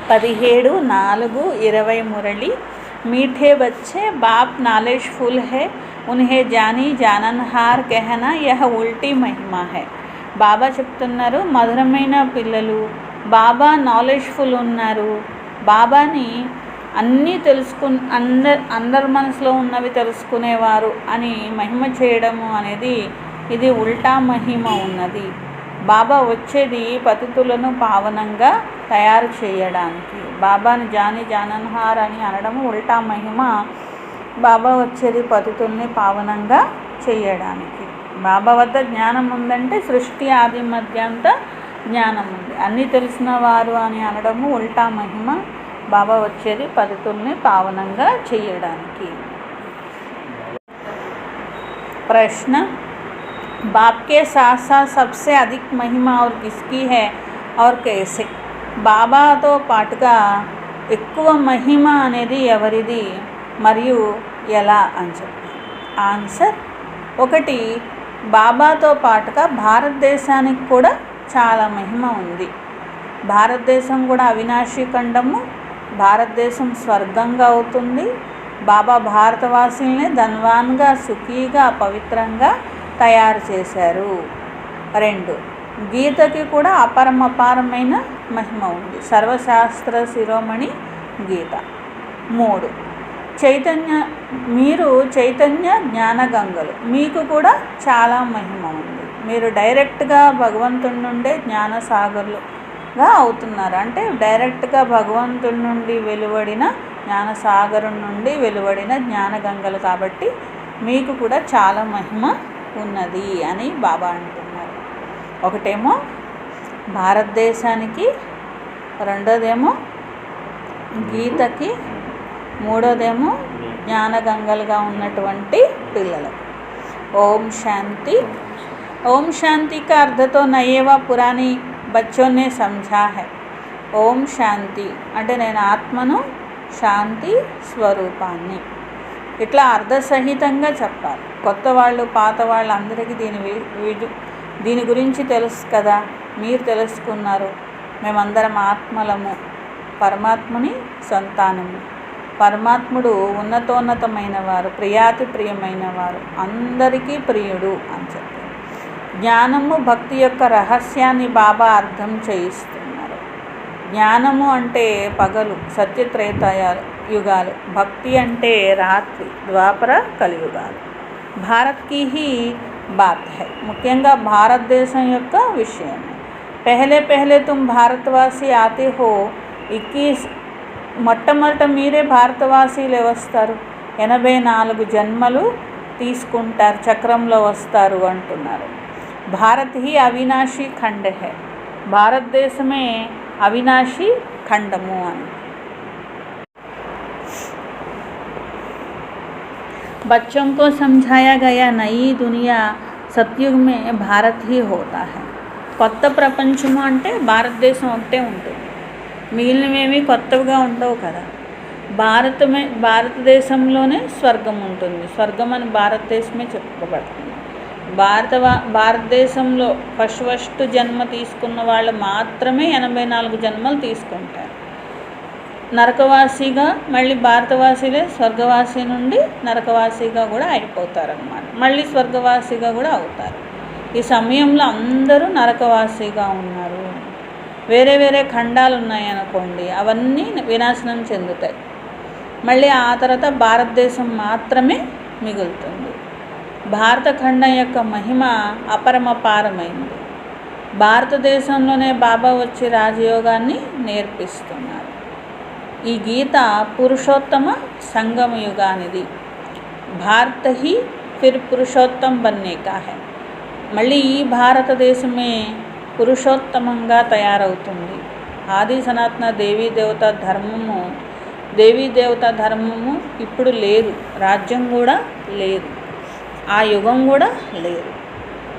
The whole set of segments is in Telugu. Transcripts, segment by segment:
17-4-20 मुरली। मीठे बच्चे बाप नॉलेजफुल है, उन्हें जानी जाननहार कहना यह उल्टी महिमा है. బాబా చెప్తున్నారు, మధురమైన పిల్లలు, బాబా నాలెడ్జ్ఫుల్ ఉన్నారు, బాబాని అన్నీ అందరి మనసులో ఉన్నవి తెలుసుకునేవారు అని మహిమ చేయడము అనేది ఇది ఉల్టా మహిమ ఉన్నది. బాబా వచ్చేది పతితులను పావనంగా తయారు చేయడానికి. బాబాని జాని జానన్హార్ అని అనడము ఉల్టా మహిమ. బాబా వచ్చేది పతితుల్ని పావనంగా చేయడానికి. బాబా వద్ద జ్ఞానం ఉందంటే సృష్టి ఆది మధ్యాంత జ్ఞానం ఉంది. అన్నీ తెలిసిన వారు అని అనడము ఉల్టా మహిమ. బాబా వచ్చేది పతితుల్ని పావనంగా చేయడానికి. ప్రశ్న, बाप के साथ साथ सबसे अधिक महिमा और किसकी है और कैसे? బాబాతో పాటుగా ఎక్కువ మహిమ అనేది ఎవరిది మరియు ఎలా అని చెప్పి. ఆన్సర్, 1, బాబాతో పాటుగా భారతదేశానికి కూడా చాలా మహిమ ఉంది. భారతదేశం కూడా అవినాశీ ఖండము. భారతదేశం స్వర్గంగా అవుతుంది. బాబా భారతవాసుల్ని ధన్వాన్గా, సుఖీగా, పవిత్రంగా తయారు చేశారు. 2, గీతకి కూడా అపారమైన మహిమ ఉంది. సర్వశాస్త్ర శిరోమణి గీత. 3, మీరు చైతన్య జ్ఞానగంగలు, మీకు కూడా చాలా మహిమ ఉంది. మీరు డైరెక్ట్గా భగవంతుడి నుండే జ్ఞానసాగరులుగా అవుతున్నారు. అంటే డైరెక్ట్గా భగవంతుడి నుండి వెలువడిన జ్ఞానసాగరం నుండి వెలువడిన జ్ఞానగంగలు కాబట్టి మీకు కూడా చాలా మహిమ ఉన్నది అని బాబా అంటున్నారు. 1 భారతదేశానికి, 2 గీతకి, 3 జ్ఞానగంగలుగా ఉన్నటువంటి పిల్లలు. ఓం శాంతి. ఓం శాంతి का अर्थ तो नए व पुरानी बच्चों ने समझा है. ఓం శాంతి అంటే నేను ఆత్మను, శాంతి స్వరూపాన్ని. ఇట్లా అర్ధసహితంగా చెప్పాలి. కొత్త వాళ్ళు, పాత వాళ్ళు అందరికీ దీని గురించి తెలుసు కదా. మీరు తెలుసుకున్నారు. మేమందరం ఆత్మలము, పరమాత్ముని సంతానము. పరమాత్ముడు ఉన్నతోన్నతమైన వారు, ప్రియాతి ప్రియమైన వారు, అందరికీ ప్రియుడు అని చెప్పి. జ్ఞానము, భక్తి యొక్క రహస్యాన్ని బాబా అర్థం చేయిస్తున్నారు. జ్ఞానము అంటే పగలు, సత్యత్రేత యుగాలు. భక్తి అంటే రాత్రి, ద్వాపర కలియుగాలు. భారత్కి హీ బాత్ హై. ముఖ్యంగా భారతదేశం యొక్క విషయం. పెహలే తుమ్ భారతవాసి ఆతే హో. 21 మొట్టమొదట మీరే భారతవాసీలే వస్తారు. 84 జన్మలు తీసుకుంటారు, చక్రంలో వస్తారు అంటున్నారు. Bharat he అవినాశీ Khanda high. భారతదేశమే అవినాశీ ఖండము అని. बच्चों को समझाया गया नई दुनिया सतयुग में भारत ही होता है. కొత్త ప్రపంచము అంటే భారతదేశం ఒకటే ఉంటుంది. మిగిలినవేమీ కొత్తగా ఉండవు కదా. భారతదేశంలోనే స్వర్గం ఉంటుంది. స్వర్గం అని భారతదేశమే చెప్పబడుతుంది. భారతదేశంలో ఫస్ట్ జన్మ తీసుకున్న వాళ్ళు మాత్రమే 84 జన్మలు తీసుకుంటారు. నరకవాసిగా మళ్ళీ భారతవాసీలే స్వర్గవాసి నుండి నరకవాసిగా కూడా అయిపోతారన్నమాట. మళ్ళీ స్వర్గవాసిగా కూడా అవుతారు. ఈ సమయంలో అందరూ నరకవాసిగా ఉన్నారు. వేరే వేరే ఖండాలు ఉన్నాయనుకోండి, అవన్నీ వినాశనం చెందుతాయి. మళ్ళీ ఆ తర్వాత భారతదేశం మాత్రమే మిగులుతుంది. భారత ఖండం యొక్క మహిమ అపరమపారమైంది. భారతదేశంలోనే బాబా వచ్చి రాజయోగాన్ని నేర్పిస్తున్నారు. ఈ గీత పురుషోత్తమ సంగమ యుగానిది. భారత హీ ఫిర్ పురుషోత్తమ బన్నే కా హై. మళ్ళీ ఈ భారతదేశమే పురుషోత్తమంగా తయారవుతుంది. ఆది సనాతన దేవీ దేవత ధర్మము ఇప్పుడు లేదు. రాజ్యం కూడా లేదు. ఆ యుగం కూడా లేదు.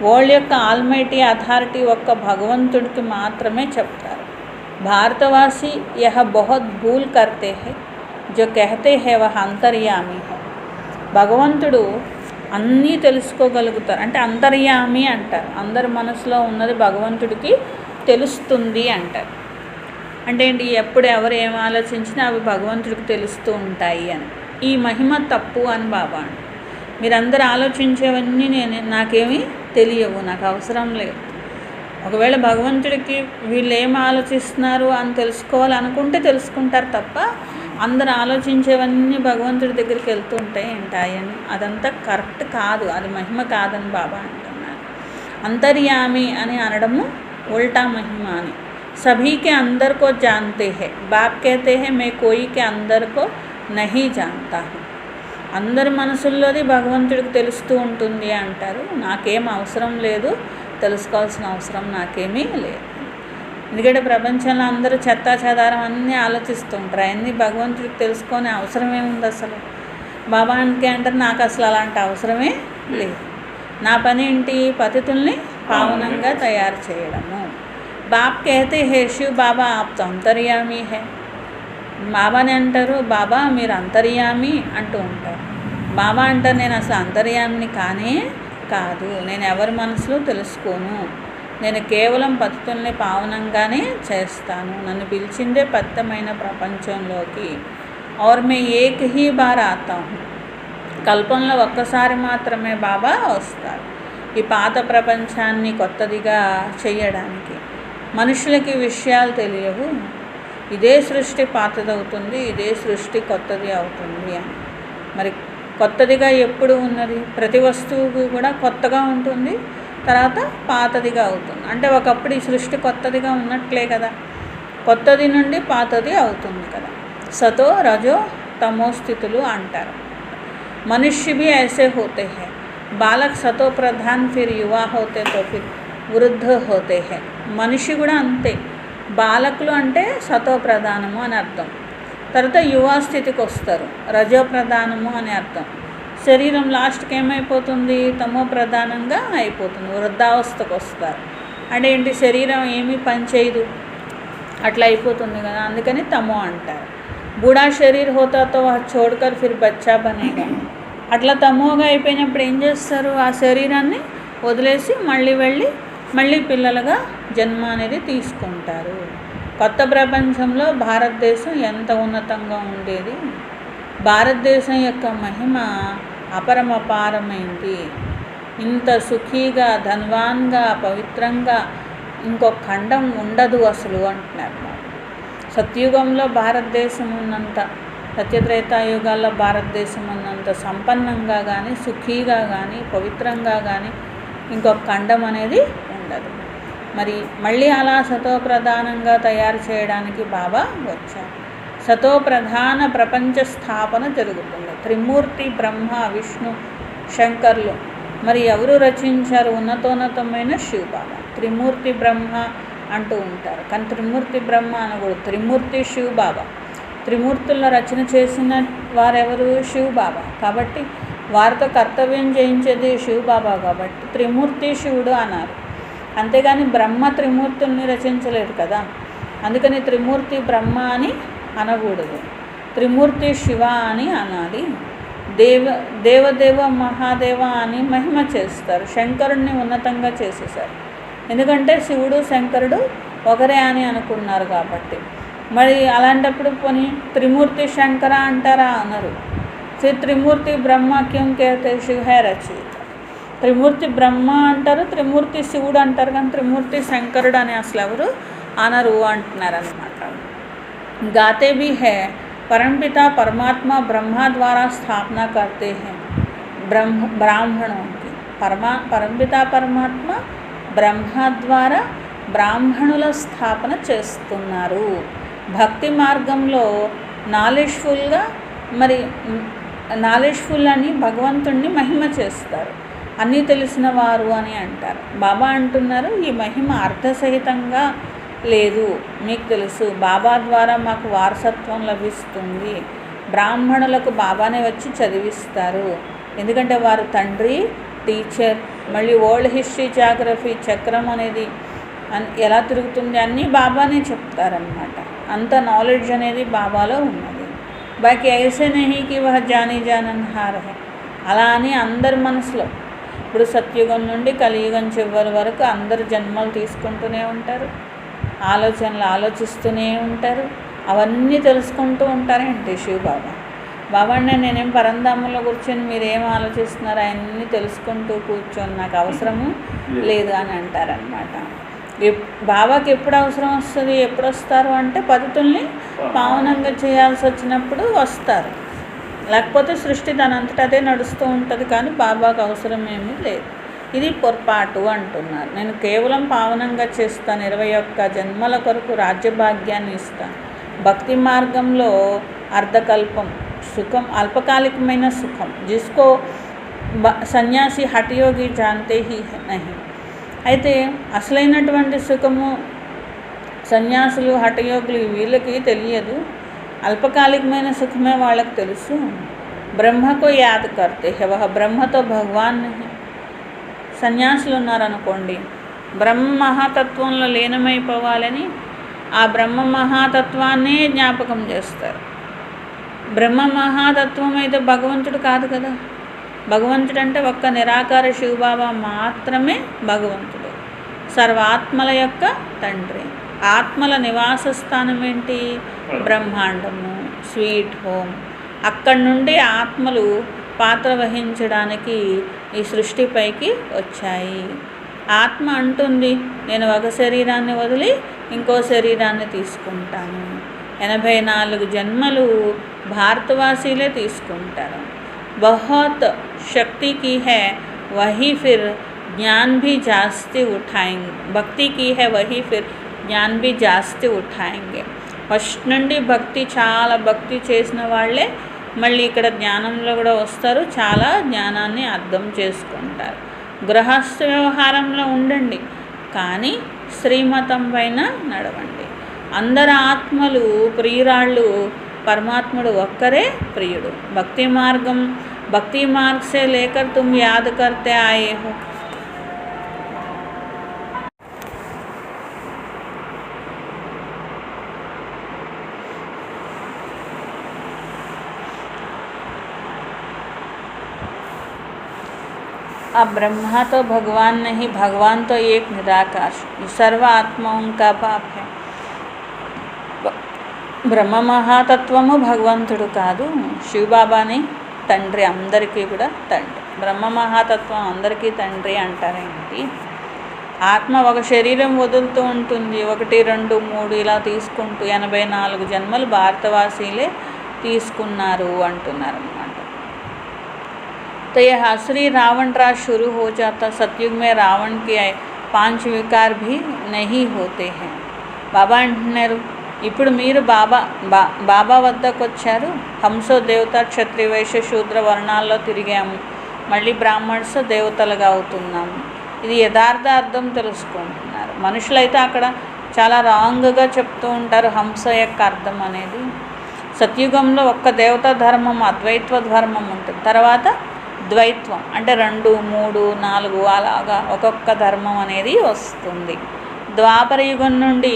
వరల్డ్ యొక్క ఆల్మైటీ అథారిటీ ఒక్క భగవంతుడికి మాత్రమే చెప్తారు. भारतवासी यह बहुत भूल करते हैं जो कहते हैं वह अंतर्यामी है. భగవంతుడు అన్నీ తెలుసుకోగలుగుతారు అంటే అంతర్యామి అంటారు. అందరి మనసులో ఉన్నది భగవంతుడికి తెలుస్తుంది అంటారు. అంటే ఏంటి, ఎప్పుడు ఎవరు ఏం ఆలోచించినా అవి భగవంతుడికి తెలుస్తూ ఉంటాయి అని. ఈ మహిమ తప్పు అని బాబా అంటారు. మీరందరూ ఆలోచించేవన్నీ నాకేమీ తెలియవు, నాకు అవసరం లేదు. ఒకవేళ భగవంతుడికి వీళ్ళు ఏం ఆలోచిస్తున్నారు అని తెలుసుకోవాలనుకుంటే తెలుసుకుంటారు తప్ప అందరు ఆలోచించేవన్నీ భగవంతుడి దగ్గరికి వెళ్తూ ఉంటాయి ఉంటాయని అదంతా కరెక్ట్ కాదు, అది మహిమ కాదని బాబా అంటున్నారు. అంతర్యామి అని అనడము ఉల్టా మహిమ అని. सभी के अंदर को जानते हैं, बाप कहते हैं मैं कोई के अंदर को नहीं जानता हूँ. అందరి మనసుల్లోది భగవంతుడికి తెలుస్తూ ఉంటుంది అంటారు. నాకేం అవసరం లేదు, తెలుసుకోవాల్సిన అవసరం నాకేమీ లేదు. ఎందుకంటే ప్రపంచంలో అందరూ చెత్తా చెదారం అన్నీ ఆలోచిస్తుంటారు. అన్నీ భగవంతుడికి తెలుసుకునే అవసరం ఏముంది అసలు? బాబా అంటారు నాకు అసలు అలాంటి అవసరమే లేదు. నా పని ఏంటి? పతితుల్ని పావనంగా తయారు చేయడము. బాప్ कहते हैं शिव बाबा आप तो अंतर्यामी है. బాబాని అంటారు బాబా మీరు అంతర్యామి అంటూ ఉంటారు. బాబా అంటారు నేను అసలు అంతర్యామిని కానే కాదు, నేను ఎవరి మనసులో తెలుసుకోను, నేను కేవలం పతితుల్ని పావనంగానే చేస్తాను. నన్ను పిలిచిందే పవిత్రమైన ప్రపంచంలోకి. और मैं एक ही बार आता हूँ. కల్పంలో ఒక్కసారి మాత్రమే బాబా వస్తారు ఈ పాత ప్రపంచాన్ని కొత్తదిగా చేయడానికి. మనుషులకి విషయాలు తెలియవు, ఇదే సృష్టి పాతదవుతుంది, ఇదే సృష్టి కొత్తది అవుతుంది అని. మరి కొత్తదిగా ఎప్పుడు ఉన్నది? ప్రతి వస్తువుకు కూడా కొత్తగా ఉంటుంది, తర్వాత పాతదిగా అవుతుంది. అంటే ఒకప్పుడు ఈ సృష్టి కొత్తదిగా ఉన్నట్లే కదా, కొత్తది నుండి పాతది అవుతుంది కదా. సతో రజో తమో స్థితులు అంటారు. మనుష్య भी ऐसे होते हैं. बालक सतो प्रधान फिर युवा होते तो फिर వృద్ధ होते हैं. మనిషి కూడా అంతే. బాలకులు అంటే సతో ప్రధానము అని అర్థం, తర్వాత యువా స్థితికి వస్తారు, రజో ప్రధానము అని అర్థం. శరీరం లాస్ట్కి ఏమైపోతుంది? తమో ప్రధానంగా అయిపోతుంది, వృద్ధావస్థకు వస్తారు. అంటే ఏంటి? శరీరం ఏమీ పనిచేయదు, అట్లా అయిపోతుంది కదా, అందుకని తమో అంటారు. బూఢా శరీర్ హోతా తో వహ చోడ్కర్ ఫిర్ బచ్చా బనేగా. అట్లా తమోగా అయిపోయినప్పుడు ఏం చేస్తారు? ఆ శరీరాన్ని వదిలేసి మళ్ళీ పిల్లలుగా జన్మ అనేది తీసుకుంటారు. కొత్త ప్రపంచంలో భారతదేశం ఎంత ఉన్నతంగా ఉండేది. భారతదేశం యొక్క మహిమ అపరమపారమైంది. ఇంత సుఖీగా, ధన్వాన్గా, పవిత్రంగా ఇంకొక ఖండం ఉండదు అసలు అంటున్నారు. సత్యుగంలో భారతదేశం ఉన్నంత, సత్యత్రేతాయుగాల్లో భారతదేశం ఉన్నంత సంపన్నంగా కానీ, సుఖీగా కానీ, పవిత్రంగా కానీ ఇంకొక ఖండం అనేది ఉండదు. మరి మళ్ళీ అలా సతో ప్రధానంగా తయారు చేయడానికి బాబా వచ్చారు. సతో ప్రధాన ప్రపంచ స్థాపన జరుగుతుంది. త్రిమూర్తి బ్రహ్మ విష్ణు శంకర్లు మరి ఎవరు రచించారు? ఉన్నతోన్నతమైన శివ బాబా. త్రిమూర్తి బ్రహ్మ అంటూ ఉంటారు, కానీ త్రిమూర్తి బ్రహ్మ అనకూడదు, త్రిమూర్తి శివ బాబా. త్రిమూర్తుల రచన చేసిన వారెవరు? శివ బాబా. కాబట్టి వారితో కర్తవ్యం చేయించేది శివ బాబా, కాబట్టి త్రిమూర్తి శివుడు అన్నారు. అంతేగాని బ్రహ్మ త్రిమూర్తుల్ని రచించలేదు కదా, అందుకని త్రిమూర్తి బ్రహ్మ అని అనకూడదు, త్రిమూర్తి శివ అని అనాలి. దేవదేవ మహాదేవ అని మహిమ చేస్తారు. శంకరుడిని ఉన్నతంగా చేసేసారు, ఎందుకంటే శివుడు శంకరుడు ఒకరే అని అనుకున్నారు కాబట్టి. మరి అలాంటప్పుడు పోనీ త్రిమూర్తి శంకర అంటారా? అనరు. త్రిమూర్తి బ్రహ్మ క్యోం कहते शिव है रचयिता. త్రిమూర్తి బ్రహ్మ అంటారు, త్రిమూర్తి శివుడు అంటారు, కానీ త్రిమూర్తి శంకరుడు అని అసలు ఎవరు అనరు అంటున్నారనమాట. गाते भी है परमपिता परमात्मा ब्रह्मा द्वारा स्थापना करते हैं ब्राह्मणों की. परमपिता परमात्मा బ్రహ్మ ద్వారా బ్రాహ్మణుల స్థాపన చేస్తున్నారు. భక్తి మార్గంలో నాలెడ్జ్ఫుల్ అని భగవంతుణ్ణి మహిమ చేస్తారు. అన్నీ తెలిసిన వారు అని అంటారు. బాబా అంటున్నారు ఈ మహిమ అర్థసహితంగా లేదు, మీకు తెలుసు, బాబా ద్వారా మాకు వారసత్వం లభిస్తుంది. బ్రాహ్మణులకు బాబానే వచ్చి చదివిస్తారు, ఎందుకంటే వారు తండ్రి, టీచర్. మళ్ళీ వరల్డ్ హిస్టరీ, జాగ్రఫీ, చక్రం అనేది ఎలా తిరుగుతుంది అన్నీ బాబానే చెప్తారనమాట. అంత నాలెడ్జ్ అనేది బాబాలో ఉన్నది. బాకీ ఐసే నహీ కి వహ జానీ జానన్హార్ హై. అలా అని అందరి మనసులో ఇప్పుడు సత్యుగం నుండి కలియుగం చివరి వరకు అందరు జన్మలు తీసుకుంటూనే ఉంటారు. ఆలోచనలు ఆలోచిస్తూనే ఉంటారు. అవన్నీ తెలుసుకుంటూ ఉంటారేంటి శివబాబా. బాబానే నేనేం పరంధామంలో కూర్చొని మీరేం ఆలోచిస్తున్నారు అవన్నీ తెలుసుకుంటూ కూర్చొని నాకు అవసరము లేదు అని అంటారనమాట. బాబాకి ఎప్పుడు అవసరం వస్తుంది, ఎప్పుడు వస్తారు అంటే పద్ధతుల్ని పావనంగా చేయాల్సి వచ్చినప్పుడు వస్తారు. లేకపోతే సృష్టి దానంతట అదే నడుస్తూ ఉంటుంది, కానీ బాబాకు అవసరం ఏమీ లేదు. ఇది పొరపాటు అంటున్నారు. నేను కేవలం పావనంగా చేస్తాను, 21 జన్మల కొరకు రాజ్యభాగ్యాన్ని ఇస్తాను. భక్తి మార్గంలో అర్ధకల్పం సుఖం, అల్పకాలికమైన సుఖం, జిస్కో సన్యాసి హఠయోగి జాంతే హీ నహి. అయితే అసలైనటువంటి సుఖము సన్యాసులు హఠయోగులు వీళ్ళకి తెలియదు, అల్పకాలికమైన సుఖమే వాళ్ళకి తెలుసు. బ్రహ్మకు యాద్ కర్తే హే వహ బ్రహ్మతో భగవాన్ నహి. సన్యాసులు ఉన్నారనుకోండి, బ్రహ్మ మహాతత్వంలో లీనమైపోవాలని ఆ బ్రహ్మ మహాతత్వాన్నే జ్ఞాపకం చేస్తారు. బ్రహ్మ మహాతత్వం అయితే భగవంతుడు కాదు కదా. భగవంతుడు అంటే ఒక్క నిరాకార శివబాబా మాత్రమే భగవంతుడు, సర్వాత్మల యొక్క తండ్రి. ఆత్మల నివాస స్థానం ఏంటి? బ్రహ్మాండము, స్వీట్ హోమ్. అక్కడి నుండి ఆత్మలు పాత్ర వహించడానికి ఈ సృష్టిపైకి వచ్చాయి. ఆత్మ అంటుంది, నేను ఒక శరీరాన్ని వదిలి ఇంకో శరీరాన్ని తీసుకుంటాను. 84 జన్మలు భారతవాసీలే తీసుకుంటారు. बहुत शक्ति की है वही फिर ज्ञान भी जास्ती उठाएंगे, भक्ति की है वही फिर ज्ञान भी जास्ती उठाएंगे. ఫస్ట్ నుండి భక్తి, చాలా భక్తి చేసిన వాళ్ళే మళ్ళీ ఇక్కడ జ్ఞానంలో కూడా వస్తారు, చాలా జ్ఞానాన్ని అర్థం చేసుకుంటారు. గృహస్థ వ్యవహారంలో ఉండండి, కానీ శ్రీమతం పైన నడవండి. అందరు ఆత్మలు ప్రియురాళ్ళు, परमात्मुడు ఒక్కరే ప్రియుడు. భక్తి మార్గం, భక్తి మార్గ से लेकर तुम याद करते आए हो. अब ब्रह्मा तो भगवान नहीं, भगवान तो एक निराकार सर्व आत्माओं का बाप है. బ్రహ్మ మహాతత్వము భగవంతుడు కాదు, శివబాబాని తండ్రి, అందరికీ కూడా తండ్రి. బ్రహ్మ మహాతత్వం అందరికీ తండ్రి అంటారేంటి? ఆత్మ ఒక శరీరం వదులుతూ ఉంటుంది, 1, 2, 3 ఇలా తీసుకుంటూ 84 జన్మలు భారతవాసీలే తీసుకున్నారు అంటున్నారు అన్నమాట. तो यह असली रावण राज शुरू हो जाता. सतयुग में रावण के 5 विकार भी नहीं होते हैं. బాబా అంటున్నారు, ఇప్పుడు మీరు బాబా వద్దకు వచ్చారు. హంసో దేవత, క్షత్రియ, వైశ్య, శూద్ర వర్ణాల్లో తిరిగాము, మళ్ళీ బ్రాహ్మణ్స్ దేవతలుగా అవుతున్నాము. ఇది యథార్థ అర్థం తెలుసుకుంటున్నారు. మనుషులైతే అక్కడ చాలా రాంగ్గా చెప్తూ ఉంటారు హంస యొక్క అర్థం అనేది. సత్యుగంలో ఒక్క దేవతా ధర్మం, అద్వైత్వ ధర్మం ఉంటుంది, తర్వాత ద్వైత్వం అంటే 2, 3, 4 అలాగా ఒక్కొక్క ధర్మం అనేది వస్తుంది. ద్వాపర యుగం నుండి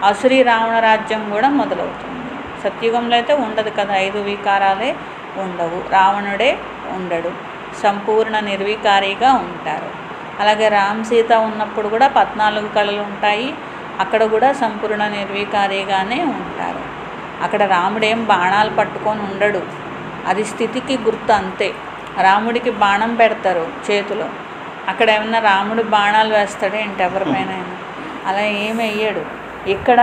అసురీ రావణ రాజ్యం కూడా మొదలవుతుంది. సత్యుగంలో అయితే ఉండదు కదా, 5 వికారాలే ఉండవు, రావణుడే ఉండడు, సంపూర్ణ నిర్వికారిగా ఉంటారు. అలాగే సీత ఉన్నప్పుడు కూడా 14 కళలు ఉంటాయి, అక్కడ కూడా సంపూర్ణ నిర్వికారిగానే ఉంటారు. అక్కడ రాముడేం బాణాలు పట్టుకొని ఉండడు, అది స్థితికి గుర్తు అంతే. రాముడికి బాణం పెడతారు చేతిలో, అక్కడ ఏమన్నా రాముడు బాణాలు వేస్తాడే ఏంటి ఎవరిపైన? అలా ఏమి వెయ్యడు. ఇక్కడ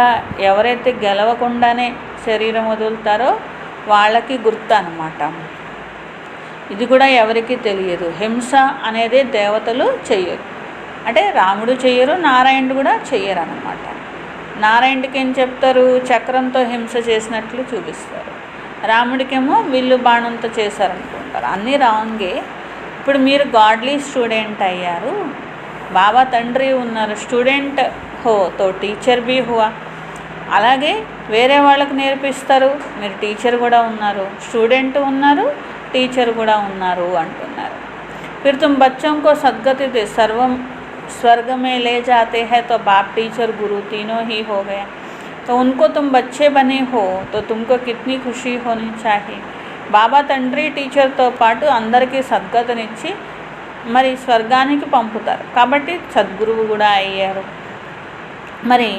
ఎవరైతే గెలవకుండానే శరీరం వదులుతారో వాళ్ళకి గుర్తు అన్నమాట. ఇది కూడా ఎవరికి తెలియదు. హింస అనేది దేవతలు చెయ్యరు, అంటే రాముడు చెయ్యరు, నారాయణుడు కూడా చెయ్యరు అన్నమాట. నారాయణుడికి ఏం చెప్తారు? చక్రంతో హింస చేసినట్లు చూపిస్తారు, రాముడికేమో విల్లు బాణంతో చేశారనుకుంటారు. అన్నీ రాంగే. ఇప్పుడు మీరు గాడ్లీ స్టూడెంట్ అయ్యారు, బాబా తండ్రి ఉన్నారు, స్టూడెంట్ హో తో టీచర్ బీ హువా. అలాగే వేరే వాళ్ళకు నేర్పిస్తారు, మీరు టీచర్ కూడా ఉన్నారు, స్టూడెంట్ ఉన్నారు, టీచర్ కూడా ఉన్నారు అంటున్నారు. फिर तुम बच्चों को सद्गति दे सर्वम स्वर्ग में ले जाते हैं तो बाप टीचर गुरु तीनों ही हो गया. तो उनको तुम बच्चे बने हो तो तुमको कितनी खुशी होनी चाहिए. బాబా తండ్రి టీచర్తో పాటు అందరికీ సద్గతినిచ్చి మరి స్వర్గానికి పంపుతారు, కాబట్టి సద్గురువు కూడా అయ్యారు. మరి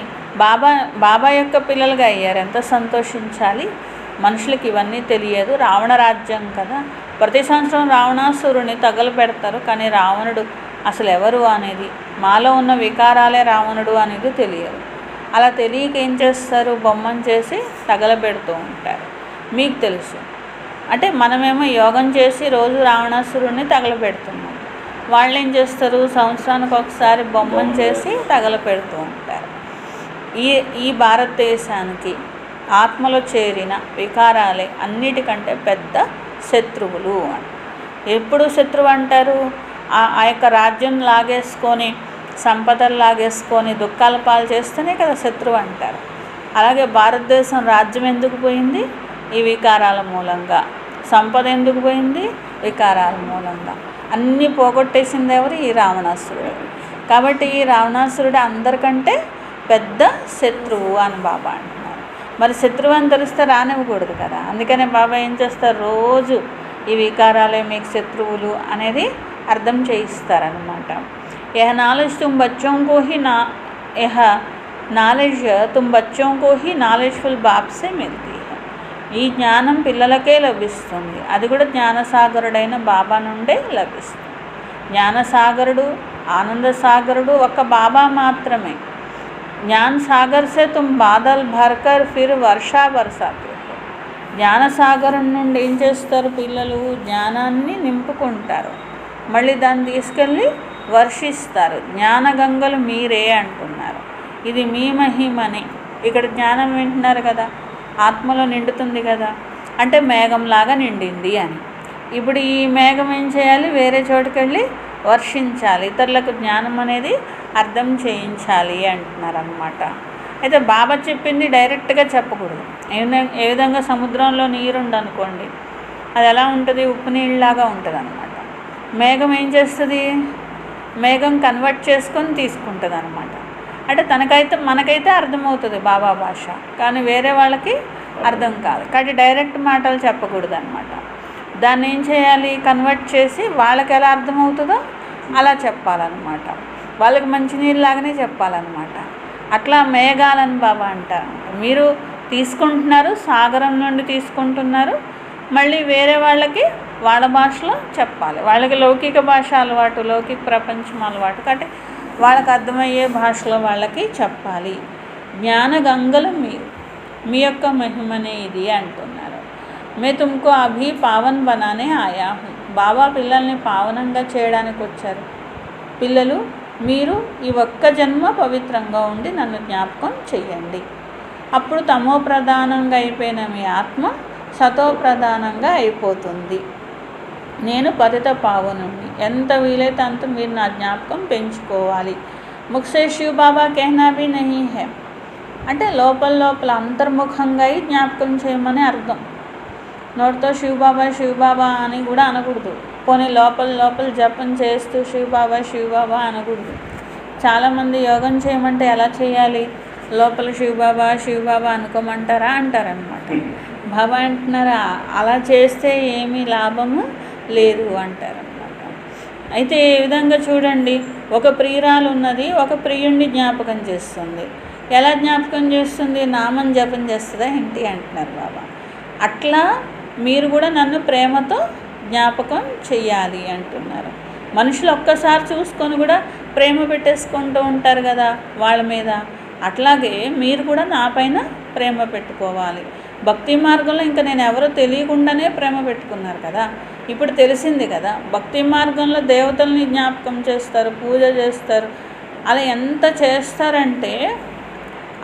బాబా బాబా యొక్క పిల్లలుగా అయ్యారు, ఎంత సంతోషించాలి. మనుషులకి ఇవన్నీ తెలియదు. రావణ రాజ్యం కదా, ప్రతి సంవత్సరం రావణాసురుని తగలపెడతారు, కానీ రావణుడు అసలు ఎవరు అనేది, మాలో ఉన్న వికారాలే రావణుడు అనేది తెలియదు. అలా తెలియక ఏం చేస్తారు, బొమ్మను చేసి తగలబెడుతూ ఉంటారు. మీకు తెలుసు అంటే మనమేమో యోగం చేసి రోజు రావణాసురుడిని తగలబెడుతున్నాం, వాళ్ళు ఏం చేస్తారు, సంవత్సరానికి ఒకసారి బొమ్మను చేసి తగలపెడుతూ ఉంటారు. ఈ భారతదేశానికి ఆత్మలో చేరిన వికారాలే అన్నిటికంటే పెద్ద శత్రువులు అని. ఎప్పుడు శత్రువు అంటారు, ఆ యొక్క రాజ్యం లాగేసుకొని సంపదలు లాగేసుకొని దుఃఖాల పాలు చేస్తేనే కదా శత్రువు అంటారు. అలాగే భారతదేశం రాజ్యం ఎందుకు పోయింది, ఈ వికారాల మూలంగా. సంపద ఎందుకు పోయింది, వికారాల మూలంగా. అన్నీ పోగొట్టేసింది ఎవరు, ఈ రావణాసురుడు. కాబట్టి ఈ రావణాసురుడు అందరికంటే పెద్ద శత్రువు అని బాబా అంటున్నారు. మరి శత్రువు అని తెలిస్తే రానివ్వకూడదు కదా, అందుకనే బాబా ఏం చేస్తారు, రోజు ఈ వికారాలే మీకు శత్రువులు అనేది అర్థం చేయిస్తారనమాట. यह नॉलेज तुम बच्चों को ही यह नॉलेज तुम बच्चों को ही नॉलेजफुल बाप से मिलती है. ఈ జ్ఞానం పిల్లలకే లభిస్తుంది, అది కూడా జ్ఞానసాగరుడైన బాబా నుండే లభిస్తుంది. జ్ఞానసాగరుడు ఆనందసాగరుడు ఒక్క బాబా మాత్రమే. జ్ఞాన సాగర్ సే తుమ్ బాదల్ భర్కర్ ఫిర్ వర్షా బర్సాతే హో. జ్ఞానసాగరం నుండి ఏం చేస్తారు పిల్లలు, జ్ఞానాన్ని నింపుకుంటారు, మళ్ళీ దాన్ని తీసుకెళ్ళి వర్షిస్తారు. జ్ఞానగంగలు మీరే అంటున్నారు, ఇది మీ మహిమని. ఇక్కడ జ్ఞానం వింటున్నారు కదా, ఆత్మలో నిండుతుంది కదా, అంటే మేఘంలాగా నిండింది అని. ఇప్పుడు ఈ మేఘం ఏం చేయాలి, వేరే చోటుకి వెళ్ళి వర్షించాలి, ఇతరులకు జ్ఞానం అనేది అర్థం చేయించాలి అంటున్నారు అన్నమాట. అయితే బాబా చెప్పింది డైరెక్ట్గా చెప్పకూడదు. ఏ విధంగా సముద్రంలో నీరుండి అనుకోండి, అది ఎలా ఉంటుంది, ఉప్పు నీళ్ళలాగా ఉంటుంది అన్నమాట. మేఘం ఏం చేస్తుంది, మేఘం కన్వర్ట్ చేసుకొని తీసుకుంటుంది అనమాట. అంటే మనకైతే అర్థమవుతుంది బాబా భాష, కానీ వేరే వాళ్ళకి అర్థం కాదు. కాబట్టి డైరెక్ట్ మాటలు చెప్పకూడదు అనమాట. దాన్ని ఏం చేయాలి, కన్వర్ట్ చేసి వాళ్ళకి ఎలా అర్థమవుతుందో అలా చెప్పాలన్నమాట. వాళ్ళకి మంచినీళ్ళలాగానే చెప్పాలన్నమాట. అట్లా మేఘాలని బాబా అంటారు. మీరు తీసుకుంటున్నారు, సాగరం నుండి తీసుకుంటున్నారు, మళ్ళీ వేరే వాళ్ళకి వాళ్ళ భాషలో చెప్పాలి. వాళ్ళకి లౌకిక భాష అలవాటు, లౌకిక ప్రపంచం అలవాటు, కాబట్టి వాళ్ళకి అర్థమయ్యే భాషలో వాళ్ళకి చెప్పాలి. జ్ఞాన గంగలు మీరు, మీ యొక్క మహిమనే ఇది అంటున్నారు. మే తుమ్కో అభి పావన్ బనానే ఆయా హూ. బాబా పిల్లల్ని పావనంగా చేయడానికి వచ్చారు. పిల్లలు మీరు ఈ ఒక్క జన్మ పవిత్రంగా ఉండి నన్ను జ్ఞాపకం చెయ్యండి, అప్పుడు తమో ప్రధానంగా అయిపోయిన మీ ఆత్మ సతో ప్రధానంగా అయిపోతుంది. నేను పతిత పావనుని, ఎంత వీలైతే అంత మీరు నా జ్ఞాపకం పెంచుకోవాలి. ముఖ్సే శివ్ బాబా कहना भी नहीं है, అంటే లోపల అంతర్ముఖంగా జ్ఞాపకం చేయమని అర్థం. నోటితో శివ్ బాబా అని కూడా అనకూడదు. పోనీ లోపల జపం చేస్తూ శివ్ బాబా అనకూడదు. చాలామంది యోగం చేయమంటే ఎలా చేయాలి, లోపల శివ్ బాబా అనుకోమంటారా అంటారనమాట. బాబా అంటున్నారా, అలా చేస్తే ఏమీ లాభము లేదు అంటారనమాట. అయితే ఏ విధంగా చూడండి, ఒక ప్రియురాలు ఉన్నది, ఒక ప్రియుణ్ణి జ్ఞాపకం చేస్తుంది. ఎలా జ్ఞాపకం చేస్తుంది, నామం జపం చేస్తుందా ఏంటి అంటున్నారు బాబా. అట్లా మీరు కూడా నన్ను ప్రేమతో జ్ఞాపకం చెయ్యాలి అంటున్నారు. మనుషులు ఒక్కసారి చూసుకొని కూడా ప్రేమ పెట్టేసుకుంటూ ఉంటారు కదా వాళ్ళ మీద. అట్లాగే మీరు కూడా నా పైన ప్రేమ పెట్టుకోవాలి. భక్తి మార్గంలో ఇంకా నేను ఎవరో తెలియకుండానే ప్రేమ పెట్టుకున్నారు కదా, ఇప్పుడు తెలిసింది కదా. భక్తి మార్గంలో దేవతల్ని జ్ఞాపకం చేస్తారు, పూజ చేస్తారు. అలా ఎంత చేస్తారంటే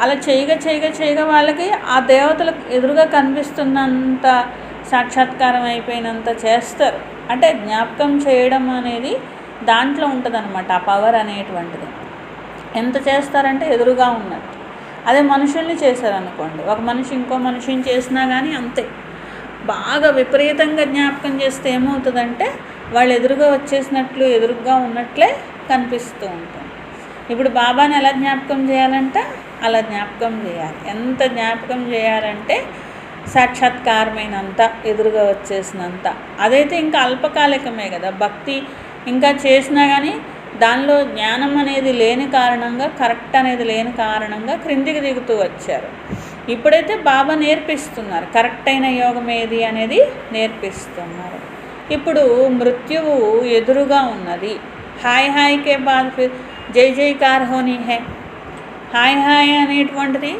అలా చేయగా వాళ్ళకి ఆ దేవతలకు ఎదురుగా కనిపిస్తున్నంత సాక్షాత్కారం అయిపోయినంత చేస్తారు. అంటే జ్ఞాపకం చేయడం అనేది దాంట్లో ఉంటుందన్నమాట, ఆ పవర్ అనేటువంటిది. ఎంత చేస్తారంటే ఎదురుగా ఉన్నట్టు. అదే మనుషుల్ని చేశారనుకోండి, ఒక మనిషి ఇంకో మనిషిని చేసినా కానీ అంతే. బాగా విపరీతంగా జ్ఞాపకం చేస్తే ఏమవుతుందంటే వాళ్ళు ఎదురుగా వచ్చేసినట్లు, ఎదురుగా ఉన్నట్లే కనిపిస్తూ ఉంటుంది. ఇప్పుడు బాబాని ఎలా జ్ఞాపకం చేయాలంటే అలా జ్ఞాపకం చేయాలి. ఎంత జ్ఞాపకం చేయాలంటే సాక్షాత్కారమైనంత, ఎదురుగా వచ్చేసినంత. అదైతే ఇంకా అల్పకాలికమే కదా. భక్తి ఇంకా చేసినా కానీ దానిలో జ్ఞానం అనేది లేని కారణంగా, కరెక్ట్ అనేది లేని కారణంగా క్రిందికి దిగుతూ వచ్చారు. ఇప్పుడైతే బాబా నేర్పిస్తున్నారు, కరెక్ట్ అయిన యోగం ఏది అనేది నేర్పిస్తున్నారు. ఇప్పుడు మృత్యువు ఎదురుగా ఉన్నది. హాయ్ హాయ్ కే బాద్ ఫిర్ జై జైకార్ హోనీ హై. హాయ్ హాయ్ అనేటువంటిది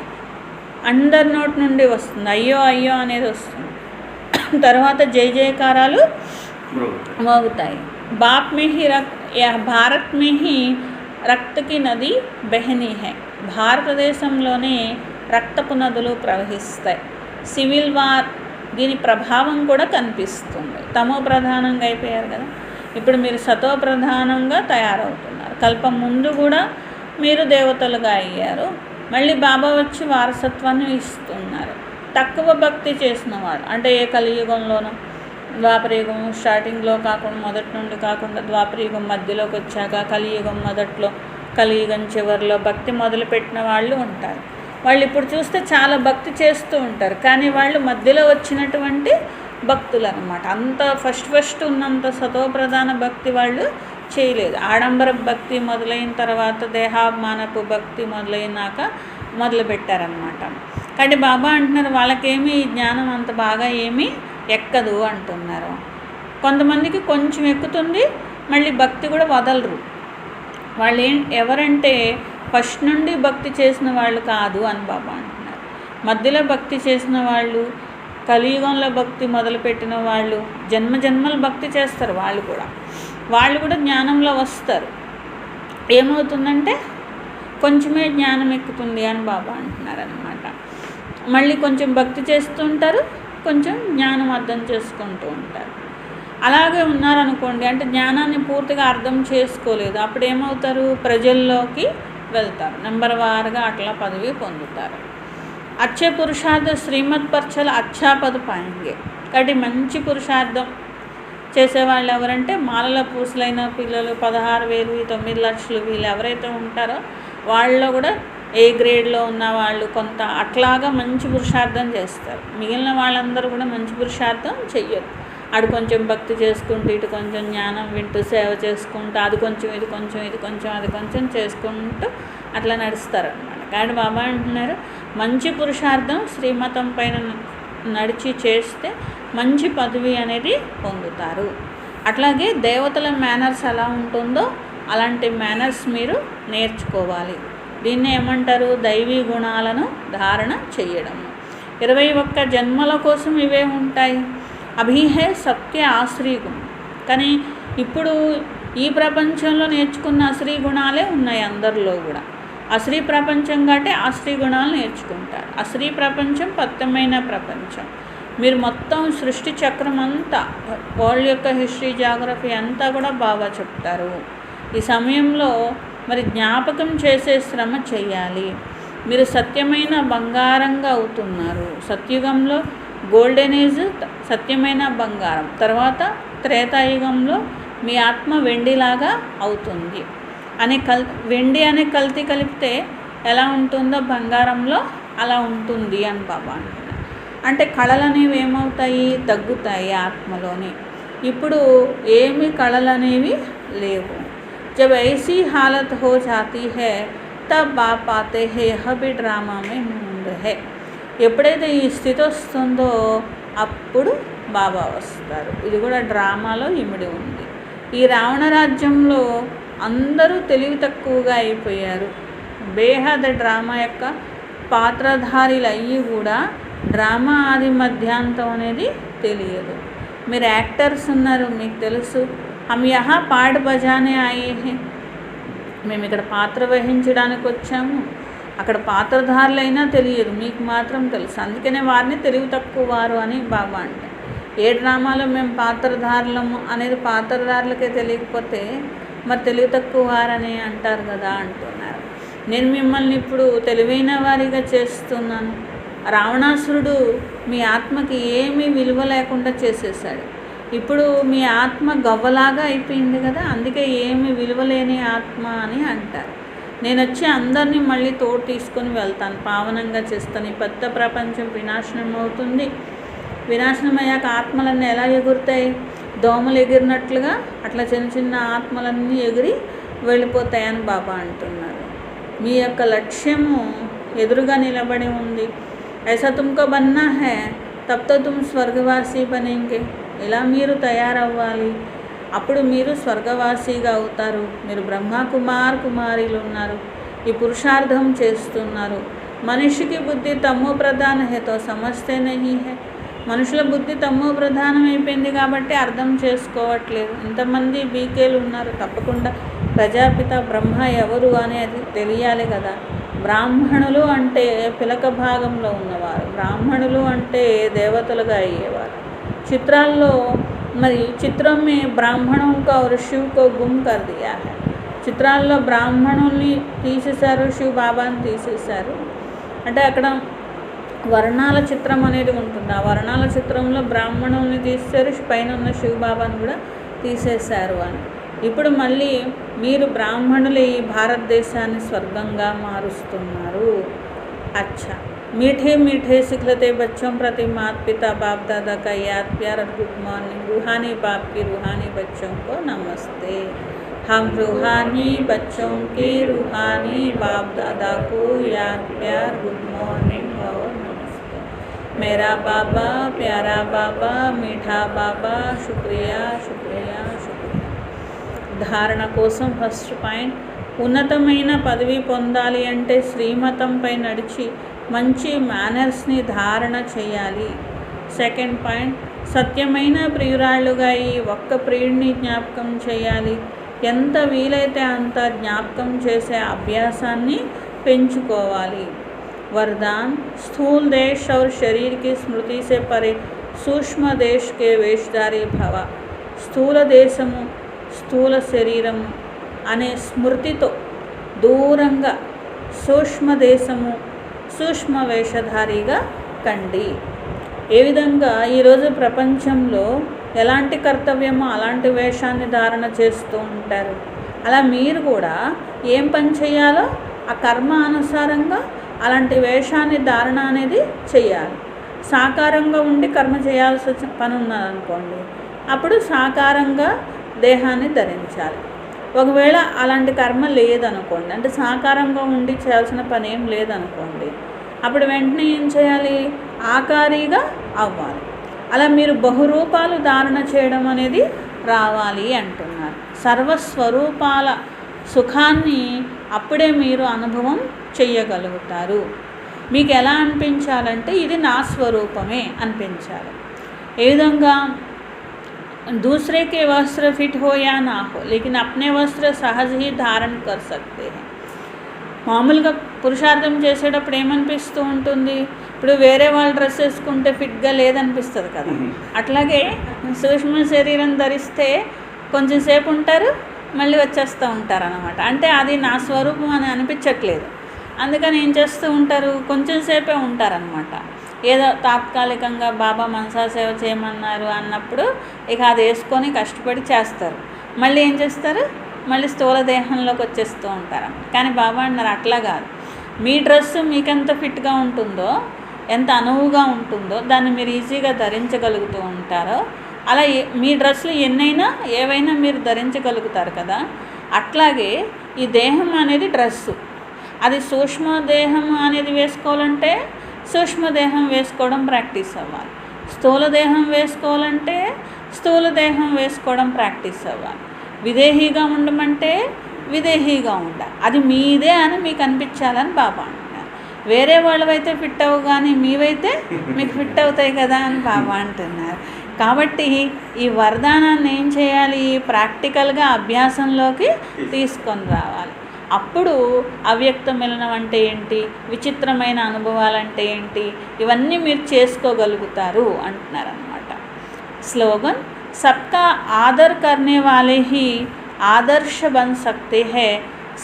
అందరి నోటి నుండి వస్తుంది, అయ్యో అయ్యో అనేది వస్తుంది. తర్వాత జై జయకారాలు మోగుతాయి. బాప్ మే హీ భారత్ మే హీ రక్తకి నది బెహనీ హై. భారతదేశంలోనే రక్తపు నదులు ప్రవహిస్తాయి. సివిల్ వార్ దీని ప్రభావం కూడా కనిపిస్తుంది. తమో ప్రధానంగా అయిపోయారు కదా, ఇప్పుడు మీరు సతో ప్రధానంగా తయారవుతున్నారు. కల్పం ముందు కూడా మీరు దేవతలుగా అయ్యారు, మళ్ళీ బాబా వచ్చి వారసత్వాన్ని ఇస్తున్నారు. తక్కువ భక్తి చేసిన వాళ్ళు, అంటే ఏ కలియుగంలోనో, ద్వాపరయుగం స్టార్టింగ్లో కాకుండా, మొదటి నుండి కాకుండా ద్వాపరయుగం మధ్యలోకి వచ్చాక, కలియుగం మొదట్లో, కలియుగం చివరిలో భక్తి మొదలుపెట్టిన వాళ్ళు ఉంటారు. వాళ్ళు ఇప్పుడు చూస్తే చాలా భక్తి చేస్తూ ఉంటారు, కానీ వాళ్ళు మధ్యలో వచ్చినటువంటి భక్తులు అన్నమాట. అంత ఫస్ట్ ఉన్నంత సతోప్రధాన భక్తి వాళ్ళు చేయలేదు. ఆడంబర భక్తి మొదలైన తర్వాత దేహాభిమానపు భక్తి మొదలైనాక మొదలుపెట్టారనమాట. కానీ బాబా అంటున్నారు వాళ్ళకేమీ ఈ జ్ఞానం అంత బాగా ఏమీ ఎక్కదు అంటున్నారు. కొంతమందికి కొంచెం ఎక్కుతుంది, మళ్ళీ భక్తి కూడా వదలరు. వాళ్ళు ఎవరంటే ఫస్ట్ నుండి భక్తి చేసిన వాళ్ళు కాదు అని బాబా అంటున్నారు. మధ్యలో భక్తి చేసిన వాళ్ళు, కలియుగంలో భక్తి మొదలుపెట్టిన వాళ్ళు, జన్మలు భక్తి చేస్తారు. వాళ్ళు కూడా జ్ఞానంలో వస్తారు. ఏమవుతుందంటే కొంచెమే జ్ఞానం ఎక్కుతుంది అని బాబా అంటున్నారు అన్నమాట. మళ్ళీ కొంచెం భక్తి చేస్తుంటారు, కొంచెం జ్ఞానం అర్థం చేసుకుంటూ ఉంటారు. అలాగే ఉన్నారనుకోండి, అంటే జ్ఞానాన్ని పూర్తిగా అర్థం చేసుకోలేదు, అప్పుడు ఏమవుతారు, ప్రజల్లోకి వెళ్తారు, నెంబర్ వారుగా అట్లా పదవి పొందుతారు. అచ్చే పురుషార్థ శ్రీమత్ పర్చల అచ్చా పద పాయింగే. కాబట్టి మంచి పురుషార్థం చేసేవాళ్ళు ఎవరంటే మాలల పూసలైన పిల్లలు, 16,000, 9 లక్షలు వీళ్ళు ఎవరైతే ఉంటారో వాళ్ళలో కూడా ఏ గ్రేడ్లో ఉన్న వాళ్ళు కొంత అట్లాగా మంచి పురుషార్థం చేస్తారు. మిగిలిన వాళ్ళందరూ కూడా మంచి పురుషార్థం చెయ్యరు. అటు కొంచెం భక్తి చేసుకుంటూ, ఇటు కొంచెం జ్ఞానం వింటూ, సేవ చేసుకుంటూ, అది కొంచెం ఇది కొంచెం ఇది కొంచెం అది కొంచెం చేసుకుంటూ అట్లా నడుస్తారనమాట. కానీ బాబా అంటున్నారు మంచి పురుషార్థం శ్రీమతం పైన నడిచి చేస్తే మంచి పదవి అనేది పొందుతారు. అట్లాగే దేవతల మేనర్స్ ఎలా ఉంటుందో అలాంటి మేనర్స్ మీరు నేర్చుకోవాలి. దీన్ని ఏమంటారు, దైవీ గుణాలను ధారణ చేయడము. 21 జన్మల కోసం ఇవే ఉంటాయి. అభిహే సత్య ఆశ్రీ గుణం. కానీ ఇప్పుడు ఈ ప్రపంచంలో నేర్చుకున్న అశ్రీ గుణాలే ఉన్నాయి అందరిలో కూడా. అశ్రీ ప్రపంచం కాబట్టి అశ్రీ గుణాలు నేర్చుకుంటారు. అశ్రీ ప్రపంచం పత్తమైన ప్రపంచం. మీరు మొత్తం సృష్టి చక్రం అంతా, వరల్డ్ యొక్క హిస్టరీ, జాగ్రఫీ అంతా కూడా బాగా చెప్తారు. ఈ సమయంలో మరి జ్ఞాపకం చేసే శ్రమ చేయాలి. మీరు సత్యమైన బంగారంగా అవుతున్నారు. సత్యుగంలో గోల్డెన్ ఏజ్ సత్యమైన బంగారం, తర్వాత త్రేతాయుగంలో మీ ఆత్మ వెండిలాగా అవుతుంది అని వెండి అనే కల్తీ కలిపితే ఎలా ఉంటుందో బంగారంలో అలా ఉంటుంది అని బాబా అంటున్నారు. అంటే కళలు అనేవి ఏమవుతాయి, తగ్గుతాయి ఆత్మలోని. ఇప్పుడు ఏమి కళలు అనేవి లేవు. जब ऐसी हालत हो जाती है तब बाप आते हैं, यह भी ड्रामा में मूड है. ఎప్పుడైతే ఈ స్థితి వస్తుందో అప్పుడు బాబా వస్తారు. ఇది కూడా డ్రామాలో ఇమిడి ఉంది. ఈ రావణ రాజ్యంలో అందరూ తెలివి తక్కువగా అయిపోయారు. బేహద్ డ్రామా యొక్క పాత్రధారులు అయ్యి కూడా డ్రామా ఆది మధ్యాంతం అనేది తెలియదు. మీరు యాక్టర్స్ ఉన్నారు, మీకు తెలుసు. हम यहाँ పాట బజానే ఆయే హే, మేము ఇక్కడ పాత్ర వహించడానికి వచ్చాము. అక్కడ పాత్రధారులైనా తెలియదు, మీకు మాత్రం తెలుసు. అందుకనే వారిని తెలివి తక్కువ వారు అని బాబా అంటారు. ఏ డ్రామాలో మేము పాత్రధారులము అనేది పాత్రధారులకే తెలియకపోతే మరి తెలివి తక్కువ వారని అంటారు కదా అంటున్నారు. నేను మిమ్మల్ని ఇప్పుడు తెలివైన వారిగా చేస్తున్నాను. రావణాసురుడు మీ ఆత్మకి ఏమీ విలువ లేకుండా చేసేసాడు. ఇప్పుడు మీ ఆత్మ గవ్వలాగా అయిపోయింది కదా, అందుకే ఏమి విలువలేని ఆత్మ అని అంటారు. నేను వచ్చి అందరినీ మళ్ళీ తోడు తీసుకొని వెళ్తాను, పావనంగా చేస్తాను. ఈ పెద్ద ప్రపంచం వినాశనం అవుతుంది. వినాశనం అయ్యాక ఆత్మలన్నీ ఎలా ఎగురుతాయి, దోమలు ఎగిరినట్లుగా అట్లా చిన్న చిన్న ఆత్మలన్నీ ఎగిరి వెళ్ళిపోతాయని బాబా అంటున్నారు. మీ యొక్క లక్ష్యము ఎదురుగా నిలబడి ఉంది. ऐसा तुमको बनना है तब तो तुम స్వర్గవాసి బనేంగే. ఇలా మీరు తయారవ్వాలి, అప్పుడు మీరు స్వర్గవాసిగా అవుతారు. మీరు కుమారులు ఉన్నారు, ఈ పురుషార్థం చేస్తున్నారు. మనిషికి బుద్ధి తమో ప్రధాన హేతో సమస్తే నహీ హే. మనుషుల బుద్ధి తమో ప్రధానం అయిపోయింది కాబట్టి అర్థం చేసుకోవట్లేదు. ఇంతమంది బీకేలు ఉన్నారు, తప్పకుండా ప్రజాపిత బ్రహ్మ ఎవరు అనేది తెలియాలి కదా. బ్రాహ్మణులు అంటే పిలక భాగంలో ఉన్నవారు, బ్రాహ్మణులు అంటే దేవతలుగా అయ్యేవారు. చిత్రాల్లో మరి చిత్రం మే బ్రాహ్మణం और शिव को गुम कर दिया है. చిత్రాల్లో బ్రాహ్మణుల్ని తీసేశారు, శివ బాబాని తీసేశారు. అంటే అక్కడ వర్ణాల చిత్రం అనేది ఉంటుంది. ఆ వర్ణాల చిత్రంలో బ్రాహ్మణుల్ని తీసేశారు, పైన ఉన్న శివ బాబాని కూడా తీసేశారు అని. ఇప్పుడు మళ్ళీ మీరు బ్రాహ్మణులు ఈ భారతదేశాన్ని స్వర్గంగా మారుస్తున్నారు. అచ్చా, मीठे मीठे सिखलते बच्चों प्रति माता पिता बाप दादा का याद प्यार और गुड मॉर्निंग. रूहानी बाप की रूहानी बच्चों को नमस्ते. हम रूहानी बच्चों के रूहानी बाप दादा को याद प्यार गुड मॉर्निंग और नमस्ते. मेरा बाबा, प्यारा बाबा, मीठा बाबा, शुक्रिया शुक्रिया शुक्रिया. ధారణ కోసం ఫస్ట్ పాయింట్, ఉన్నతమైన పదవి పొందాలి అంటే శ్రీమతంపై నడిచి మంచి మేనర్స్ని ధారణ చేయాలి. సెకండ్ పాయింట్, సత్యమైన ప్రియురాళ్ళుగా ఈ ఒక్క ప్రియుడిని జ్ఞాపకం చేయాలి. ఎంత వీలైతే అంత జ్ఞాపకం చేసే అభ్యాసాన్ని పెంచుకోవాలి. वरदान, स्थूल देश और शरीर की स्मृति से परे सूक्ष्म देश के वेशधारी भव. స్థూల దేశము, స్థూల శరీరము అనే స్మృతితో దూరంగా సూక్ష్మ దేశము, సూక్ష్మ వేషధారిగా కండి. ఏ విధంగా ఈరోజు ప్రపంచంలో ఎలాంటి కర్తవ్యమో అలాంటి వేషాన్ని ధారణ చేస్తూ ఉంటారు. అలా మీరు కూడా ఏం పని చేయాలో ఆ కర్మ అనుసారంగా అలాంటి వేషాన్ని ధారణ అనేది చేయాలి. సాకారంగా ఉండి కర్మ చేయాల్సిన పని ఉన్నదనుకోండి, అప్పుడు సాకారంగా దేహాన్ని ధరించాలి. ఒకవేళ అలాంటి కర్మ లేదనుకోండి, అంటే సాకారంగా ఉండి చేయాల్సిన పని ఏం లేదనుకోండి, అప్పుడు వెంటనే ఏం చేయాలి, ఆకారీగా అవ్వాలి. అలా మీరు బహురూపాలు ధారణ చేయడం అనేది రావాలి అంటున్నారు. సర్వస్వరూపాల సుఖాన్ని అప్పుడే మీరు అనుభవం చెయ్యగలుగుతారు. మీకు ఎలా అనిపించాలంటే ఇది నా స్వరూపమే అనిపించాలి. ఏ విధంగా, दूसरे के वस्त्र फिट हो या ना हो लेकिन अपने वस्त्र सहज ही धारण कर सकते हैं. మామూలుగా పురుషార్థం చేసేటప్పుడు ఏమనిపిస్తూ ఉంటుంది, ఇప్పుడు వేరే వాళ్ళు డ్రెస్ వేసుకుంటే ఫిట్గా లేదనిపిస్తుంది కదా. అట్లాగే సూక్ష్మ శరీరం ధరిస్తే కొంచెం సేపు ఉంటారు, మళ్ళీ వచ్చేస్తూ ఉంటారు అన్నమాట. అంటే అది నా స్వరూపం అని అనిపించట్లేదు. అందుకని ఏం చేస్తూ ఉంటారు, కొంచెం సేపే ఉంటారనమాట. ఏదో తాత్కాలికంగా బాబా మనసా సేవ చేయమన్నారు అన్నప్పుడు ఇక అది వేసుకొని కష్టపడి చేస్తారు. మళ్ళీ ఏం చేస్తారు, మళ్ళీ స్థూల దేహంలోకి వచ్చేస్తూ ఉంటారు. కానీ బాబా అన్నారు అట్లా కాదు. మీ డ్రెస్సు మీకు ఎంత ఫిట్గా ఉంటుందో, ఎంత అనువుగా ఉంటుందో దాన్ని మీరు ఈజీగా ధరించగలుగుతూ ఉంటారో, అలా మీ డ్రెస్సులు ఏవైనా మీరు ధరించగలుగుతారు కదా. అట్లాగే ఈ దేహం అనేది డ్రెస్సు, అది సూక్ష్మ దేహం అనేది వేసుకోవాలంటే సూక్ష్మదేహం వేసుకోవడం ప్రాక్టీస్ అవ్వాలి. స్థూల దేహం వేసుకోవాలంటే స్థూల దేహం వేసుకోవడం ప్రాక్టీస్ అవ్వాలి. విదేహీగా ఉండమంటే విదేహీగా ఉండాలి. అది మీదే అని మీకు అనిపించాలని బాబా అంటున్నారు. వేరే వాళ్ళవైతే ఫిట్ అవ్వు, కానీ మీవైతే మీకు ఫిట్ అవుతాయి కదా అని బాబా అంటున్నారు. కాబట్టి ఈ వరదానాన్ని ఏం చేయాలి, ప్రాక్టికల్గా అభ్యాసంలోకి తీసుకొని రావాలి. అప్పుడు అవ్యక్త మిలనం అంటే ఏంటి, విచిత్రమైన అనుభవాలు అంటే ఏంటి, ఇవన్నీ మీరు చేసుకోగలుగుతారు అంటున్నారన్నమాట. స్లోగన్, సబ్కా ఆదర్ కర్నే వాలే హీ ఆదర్శ బన్ సక్తే హై,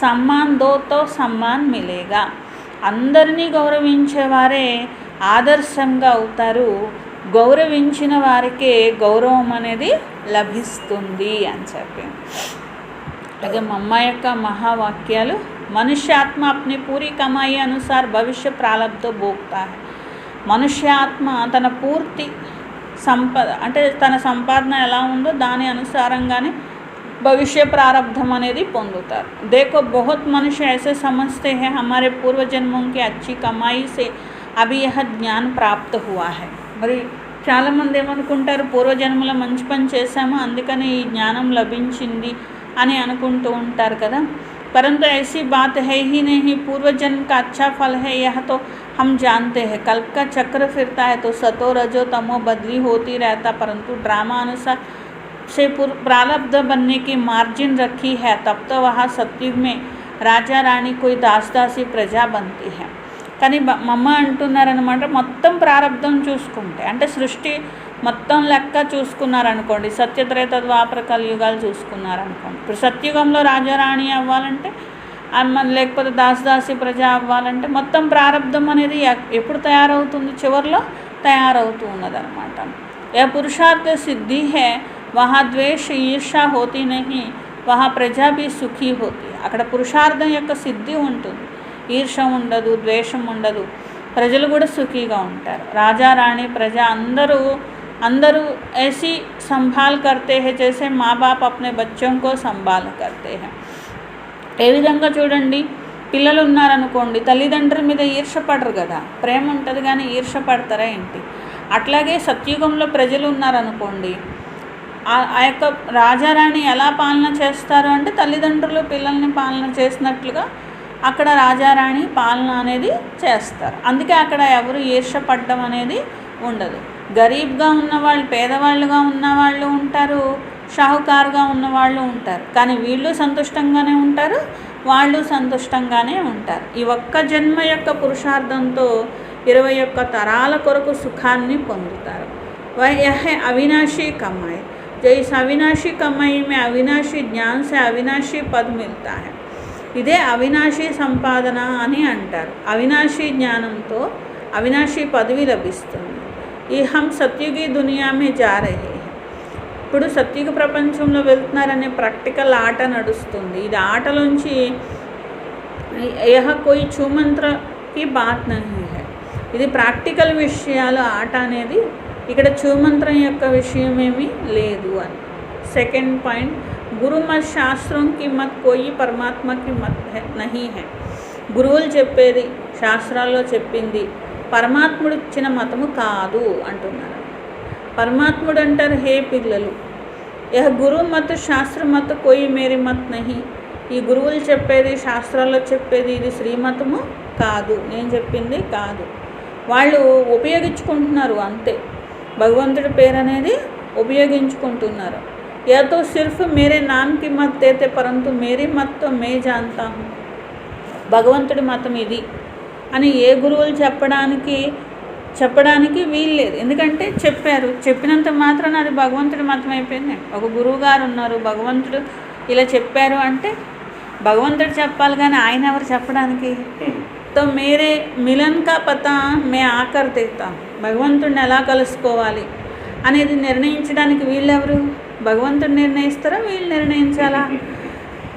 సమ్మాన్ దో తో సమ్మాన్ మిలేగా. అందరినీ గౌరవించేవారే ఆదర్శంగా అవుతారు, గౌరవించిన వారికే గౌరవం అనేది లభిస్తుంది అని చెప్పి. అలాగే మమ్మ యొక్క మహావాక్యాలు, మనుష్యాత్మ అప్ని పూరి కమాయి అనుసార్ భవిష్య ప్రారంభ భోక్తా హై. మనుష్యాత్మ తన పూర్తి అంటే తన సంపాదన ఎలా ఉందో దాని అనుసారంగానే भविष्य प्रारब्धम అనేది పొందుతారు। देखो बहुत मनुष्य ऐसे समझते हैं हमारे पूर्व जन्मों की अच्छी कमाई से अभी यह ज्ञान प्राप्त हुआ है। మరి చాలామంది ఏమనుకుంటారు, పూర్వజన్మలో మంచి పని చేశాము అందుకని ఈ జ్ఞానం లభించింది అని అనుకుంటూ ఉంటారు కదా। परंतु ऐसी बात है ही नहीं। पूर्व जन्म का अच्छा फल है यह तो हम जानते हैं। कल्प का चक्र फिरता है तो सतो रजो तमो बदली होती रहता, परंतु ड्रामा अनुसार से प्रारब्ध बनने की मार्जिन रखी है। तब तो वहाँ सत्युग में राजा रानी कोई दास दासी प्रजा बनती है। కానీ మమ్మ అంటున్నారనమాట, మొత్తం ప్రారంధం చూసుకుంటే అంటే సృష్టి మొత్తం లెక్క చూసుకున్నారనుకోండి, సత్యత్రేత ద్వాపర కలియుగాలు చూసుకున్నారనుకోండి, ఇప్పుడు సత్యుగంలో రాజారాణి అవ్వాలంటే లేకపోతే దాసదాసి ప్రజ అవ్వాలంటే మొత్తం ప్రారంధం అనేది ఎప్పుడు తయారవుతుంది, చివరిలో తయారవుతూ ఉన్నదన్నమాట। ఏ పురుషార్థ సిద్ధి హే వహా ద్వేష ఈర్షా హోతీ నహీ వహా ప్రజా భీ సుఖీ హోతీ। అక్కడ పురుషార్థం యొక్క సిద్ధి ఉంటుంది, ఈర్ష ఉండదు, ద్వేషం ఉండదు, ప్రజలు కూడా సుఖీగా ఉంటారు। రాజా రాణి ప్రజ అందరూ ऐसी संभाल करते हैं जैसे माँ बाप अपने बच्चों को संभाल करते हैं। ఏ విధంగా చూడండి, పిల్లలు ఉన్నారనుకోండి, తల్లిదండ్రుల మీద ఈర్ష పడరు కదా, ప్రేమ ఉంటుంది కానీ ఈర్ష పడతారా ఏంటి? అట్లాగే సత్యుగంలో ప్రజలు ఉన్నారనుకోండి, ఆ యొక్క రాజారాణి ఎలా పాలన చేస్తారు అంటే తల్లిదండ్రులు పిల్లల్ని పాలన చేసినట్లుగా అక్కడ రాజారాణి పాలన అనేది చేస్తారు। అందుకే అక్కడ ఎవరు ఈర్షపడడం అనేది ఉండదు। గరీబ్గా ఉన్నవాళ్ళు, పేదవాళ్ళుగా ఉన్నవాళ్ళు ఉంటారు, షాహుకారుగా ఉన్నవాళ్ళు ఉంటారు, కానీ వీళ్ళు సంతుష్టంగానే ఉంటారు, వాళ్ళు సంతుష్టంగానే ఉంటారు। ఈ ఒక్క జన్మ యొక్క పురుషార్థంతో 21 తరాల కొరకు సుఖాన్ని పొందుతారు। यह अविनाशी कमाई, जो इस अविनाशी कमाई में अविनाशी ज्ञान से अविनाशी पद मिलता है। ఇదే అవినాశీ సంపాదన అని అంటారు। అవినాశీ జ్ఞానంతో అవినాశీ పదవి లభిస్తుంది। ఈ హం సత్యుగి దునియామే జా రహే హై, ఇప్పుడు సత్యుగ ప్రపంచంలో వెళ్తున్నారనే ప్రాక్టికల్ ఆట నడుస్తుంది। ఇది ఆటలోంచి యహ కోయి చూమంత్రకి బాత్ నహీ హై, ఇది ప్రాక్టికల్ విషయాలు ఆట అనేది, ఇక్కడ చూమంత్రం యొక్క విషయం ఏమీ లేదు అని। సెకండ్ పాయింట్, గురు మత్ శాస్త్రం కి మత్ కోయి పరమాత్మకి మత్ నహీ హై। గురువులు చెప్పేది, శాస్త్రాల్లో చెప్పింది పరమాత్ముడు ఇచ్చిన మతము కాదు అంటున్నారు। పరమాత్ముడు అంటారు, హే పిల్లలు, యహ గురు మత్ శాస్త్ర మత్ కోయి మేరీ మత్ నహీ, ఈ గురువులు చెప్పేది శాస్త్రాల్లో చెప్పేది ఇది శ్రీమతము కాదు, నేను చెప్పింది కాదు। వాళ్ళు ఉపయోగించుకుంటున్నారు అంతే, భగవంతుడి పేరు అనేది ఉపయోగించుకుంటున్నారు। या तो सिर्फ मेरे नाम की मत देते परंतु मेरी मत तो मैं जानता हूँ, భగవంతుడి మతం ఇది అని ఏ గురువులు చెప్పడానికి వీలు లేదు। ఎందుకంటే చెప్పినంత మాత్రాన అది భగవంతుడి మతం అయిపోయింది। ఒక గురువు గారు ఉన్నారు, భగవంతుడు ఇలా చెప్పారు అంటే భగవంతుడు చెప్పాలి కానీ ఆయన ఎవరు చెప్పడానికి? తో మేరే మిలన్ కా పతా మే ఆకర్ దేతా, భగవంతుడిని ఎలా కలుసుకోవాలి అనేది నిర్ణయించడానికి వీళ్ళెవరు? భగవంతుడు నిర్ణయిస్తారా, వీళ్ళు నిర్ణయించాలా?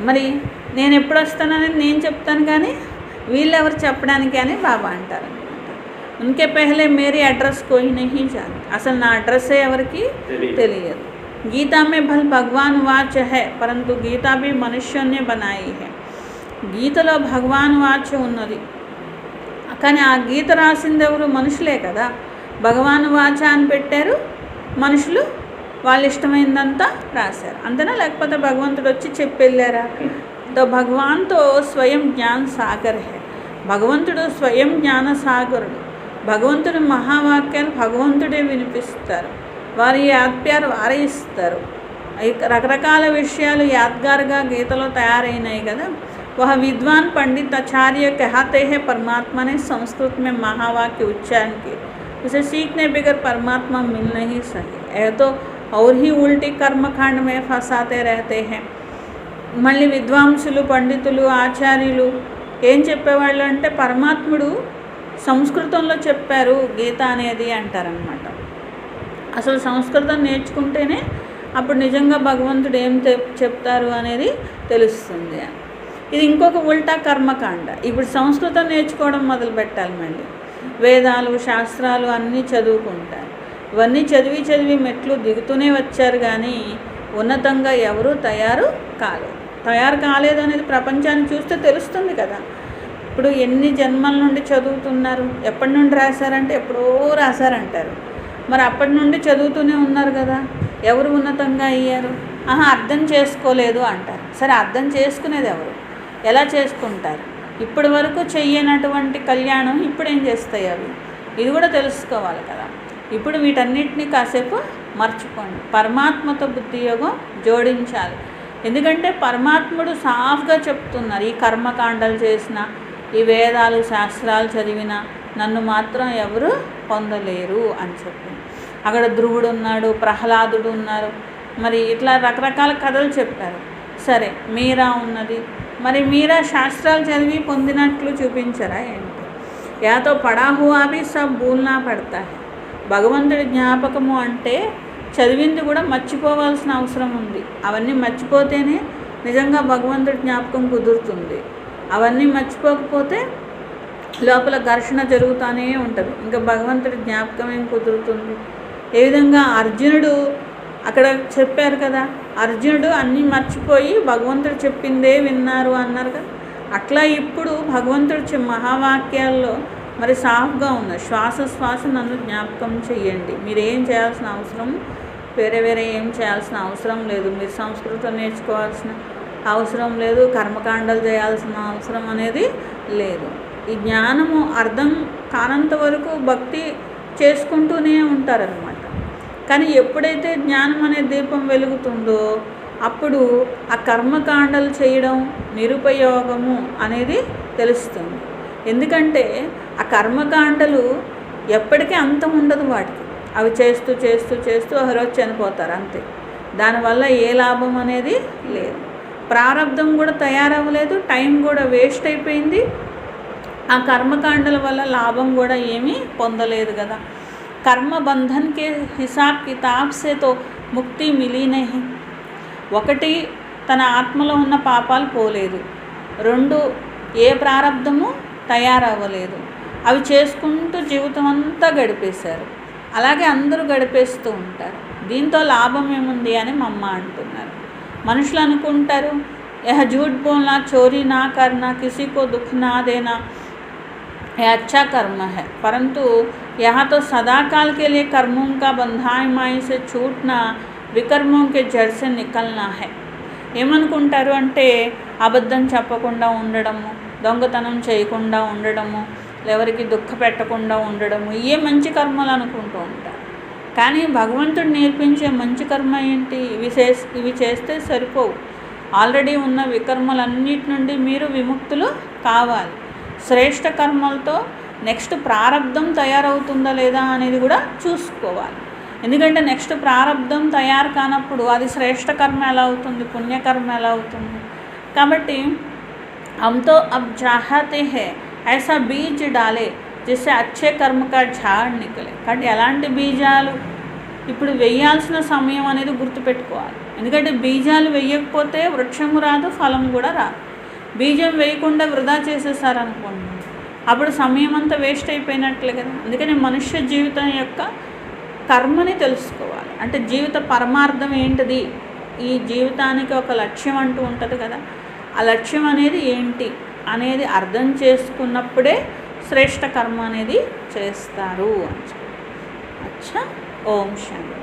మరి నేను ఎప్పుడు వస్తాననేది నేను చెప్తాను కానీ వీళ్ళెవరు చెప్పడానికి అని బాబా అంటారు అనమాట। ఉన్కే పెహలే మేరీ అడ్రస్ కోయి నహీ జానతా, అసలు నా అడ్రస్సే ఎవరికి తెలియదు। గీతా మే భల్ భగవాన్ వాచ్ హై పరంతు గీతా భీ మనుష్యునే బనాయి హై, గీతలో భగవాన్ వాచ్ ఉన్నది కానీ ఆ గీత రాసింది ఎవరు? మనుషులే కదా। భగవాన్ వాచ అని పెట్టారు, మనుషులు వాళ్ళ ఇష్టమైందంతా రాశారు అంతేనా, లేకపోతే భగవంతుడు వచ్చి చెప్పి వెళ్ళారా? తో భగవాన్తో స్వయం జ్ఞాన సాగర్ హై, భగవంతుడు స్వయం జ్ఞాన సాగరుడు। భగవంతుడి మహావాక్యాలు భగవంతుడే వినిపిస్తారు, వారి యాద్ప్యారు వారే ఇస్తారు। రకరకాల విషయాలు యాద్గారుగా గీతలో తయారైనాయి కదా। वह विद्वान पंडित आचार्य कहते हैं परमात्मा ने संस्कृत में महावाक्य उच्चारण किए, उसे सीखने बगैर परमात्मा मिल नहीं सके। यह तो और ही उल्टी कर्मकांड में फंसाते रहते हैं। మళ్ళీ విద్వాంసులు, పండితులు, ఆచార్యులు ఏం చెప్పేవాళ్ళు అంటే పరమాత్ముడు సంస్కృతంలో చెప్పారు గీత అనేది అంటారనమాట। అసలు సంస్కృతం నేర్చుకుంటేనే అప్పుడు నిజంగా భగవంతుడు ఏం చెప్తారు అనేది తెలుస్తుంది। ఇది ఇంకొక ఉల్టా కర్మకాండ। ఇప్పుడు సంస్కృతం నేర్చుకోవడం మొదలు పెట్టాలి, మళ్ళీ వేదాలు శాస్త్రాలు అన్నీ చదువుకుంటారు। ఇవన్నీ చదివి మెట్లు దిగుతూనే వచ్చారు కానీ ఉన్నతంగా ఎవరు తయారు కాలేదు అనేది ప్రపంచాన్ని చూస్తే తెలుస్తుంది కదా. ఇప్పుడు ఎన్ని జన్మల నుండి చదువుతున్నారు, ఎప్పటి నుండి రాశారంటే ఎప్పుడో రాశారంటారు. మరి అప్పటి నుండి చదువుతూనే ఉన్నారు కదా, ఎవరు ఉన్నతంగా అయ్యారు? అర్థం చేసుకోలేదు అంటారు. సరే, అర్థం చేసుకునేది ఎవరు? ఎలా చేసుకుంటారు? ఇప్పటి వరకు చెయ్యనటువంటి కళ్యాణం ఇప్పుడు ఏం చేస్తాయి అవి? ఇది కూడా తెలుసుకోవాలి కదా. ఇప్పుడు వీటన్నిటిని కాసేపు మర్చిపోండి, పరమాత్మతో బుద్ధియోగం జోడించాలి. ఎందుకంటే పరమాత్ముడు సాఫ్గా చెప్తున్నారు, ఈ కర్మకాండలు చేసిన, ఈ వేదాలు శాస్త్రాలు చదివిన నన్ను మాత్రం ఎవరు పొందలేరు అని చెప్పి. అక్కడ ధ్రువుడు ఉన్నాడు, ప్రహ్లాదుడు ఉన్నారు, మరి ఇట్లా రకరకాల కథలు చెప్పారు. సరే, మీరా ఉన్నది, మరి మీరా శాస్త్రాలు చదివి పొందినట్లు చూపించరా ఏంటి? యాతో పడా హువా భీ సబ్ భూల్నా పడతా హై. భగవంతుడి జ్ఞాపకము అంటే చదివింది కూడా మర్చిపోవాల్సిన అవసరం ఉంది. అవన్నీ మర్చిపోతేనే నిజంగా భగవంతుడి జ్ఞాపకం కుదురుతుంది. అవన్నీ మర్చిపోకపోతే లోపల ఘర్షణ జరుగుతూనే ఉంటుంది, ఇంకా భగవంతుడి జ్ఞాపకం ఏం కుదురుతుంది? ఏ విధంగా అర్జునుడు అక్కడ చెప్పారు కదా, అర్జునుడు అన్నీ మర్చిపోయి భగవంతుడు చెప్పిందే విన్నారు అన్నారు కదా. అట్లా ఇప్పుడు భగవంతుడు మహావాక్యాల్లో మరి సాఫ్గా ఉంది, శ్వాస నన్ను జ్ఞాపకం చెయ్యండి. మీరు ఏం చేయాల్సిన అవసరం, వేరే ఏం చేయాల్సిన అవసరం లేదు. మీరు సంస్కృతం నేర్చుకోవాల్సిన అవసరం లేదు, కర్మకాండలు చేయాల్సిన అవసరం అనేది లేదు. ఈ జ్ఞానము అర్థం కానంత వరకు భక్తి చేసుకుంటూనే ఉంటారనమాట. కానీ ఎప్పుడైతే జ్ఞానం అనే దీపం వెలుగుతుందో అప్పుడు ఆ కర్మకాండలు చేయడం నిరుపయోగము అనేది తెలుస్తుంది. ఎందుకంటే ఆ కర్మకాండలు ఎప్పటికీ అంతం ఉండదు వాటికి. అవి చేస్తూ చేస్తూ చేస్తూ ఒకరోజు చనిపోతారు అంతే. దానివల్ల ఏ లాభం అనేది లేదు. ప్రారంధం కూడా తయారవ్వలేదు, టైం కూడా వేస్ట్ అయిపోయింది. ఆ కర్మకాండల వల్ల లాభం కూడా ఏమీ పొందలేదు కదా. కర్మ బంధన్ కే హిసాబ్ కితాబ్ సే తో ముక్తి మిలీ నహీ. ఒకటి, తన ఆత్మలో ఉన్న పాపాలు పోలేదు. రెండు, ఏ ప్రారంధము తయారవ్వలేదు. అవి చేసుకుంటూ జీవితం అంతా గడిపేశారు. అలాగే అందరూ గడిపేస్తూ ఉంటారు. దీంతో లాభం ఏముంది అని మమ్మ అంటున్నారు. మనుషులు అనుకుంటారు, యహ झूठ बोलना, चोरी ना करना, किसी को दुख ना देना यह अच्छा कर्म है, परंतु यहाँ तो सदाकाल के लिए कर्मों का बंधाई से छूटना, विकर्मों के जड़ से निकलना है. ఏమనుకుంటారు అంటే అబద్ధం చెప్పకుండా ఉండడము, దొంగతనం చేయకుండా ఉండడము, ఎవరికి దుఃఖ పెట్టకుండా ఉండడము, ఏ మంచి కర్మలు అనుకుంటూ ఉంటారు. కానీ భగవంతుడు నేర్పించే మంచి కర్మ ఏంటి? ఇవి చేస్తే సరిపోవు. ఆల్రెడీ ఉన్న వికర్మలన్నిటి నుండి మీరు విముక్తులు కావాలి. శ్రేష్ఠ కర్మలతో నెక్స్ట్ ప్రారంధం తయారవుతుందా లేదా అనేది కూడా చూసుకోవాలి. ఎందుకంటే నెక్స్ట్ ప్రారంధం తయారు కానప్పుడు అది శ్రేష్ఠ కర్మ ఎలా అవుతుంది, పుణ్యకర్మ ఎలా అవుతుంది? కాబట్టి हम तो अब चाहते हैं ऐसा बीज डाले जिससे अच्छे कर्म का झाड़ निकले. కాబట్టి ఎలాంటి బీజాలు ఇప్పుడు వేయాల్సిన సమయం అనేది గుర్తుపెట్టుకోవాలి. ఎందుకంటే బీజాలు వేయకపోతే వృక్షము రాదు, ఫలం కూడా రాదు. బీజం వేయకుండా వృధా చేసేసారనుకోండి, అప్పుడు సమయం అంతా వేస్ట్ అయిపోయినట్లే కదా. అందుకని మనుష్య జీవితం యొక్క కర్మని తెలుసుకోవాలి. అంటే జీవిత పరమార్థం ఏంటిది, ఈ జీవితానికి ఒక లక్ష్యం అంటూ ఉంటుంది కదా, ఆ లక్ష్యం అనేది ఏంటి అనేది అర్థం చేసుకున్నప్పుడే శ్రేష్ఠ కర్మ అనేది చేస్తారు అని చెప్పి. అచ్చా, ఓం శాంతి.